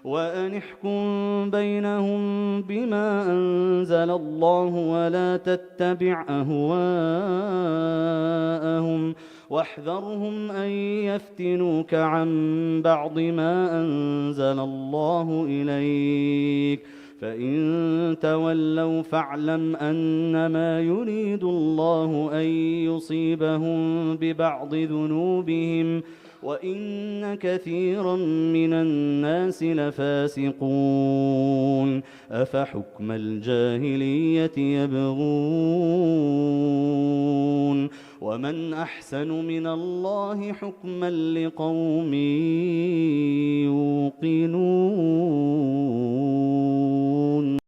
وأن احكم بينهم بما أنزل الله ولا تتبع أهواءهم واحذرهم أن يفتنوك عن بعض ما أنزل الله إليك فإن تولوا فاعلم أنما يريد الله أن يصيبهم ببعض ذنوبهم وإن كثيرا من الناس لفاسقون أفحكم الجاهلية يبغون ومن أحسن من الله حكما لقوم يوقنون.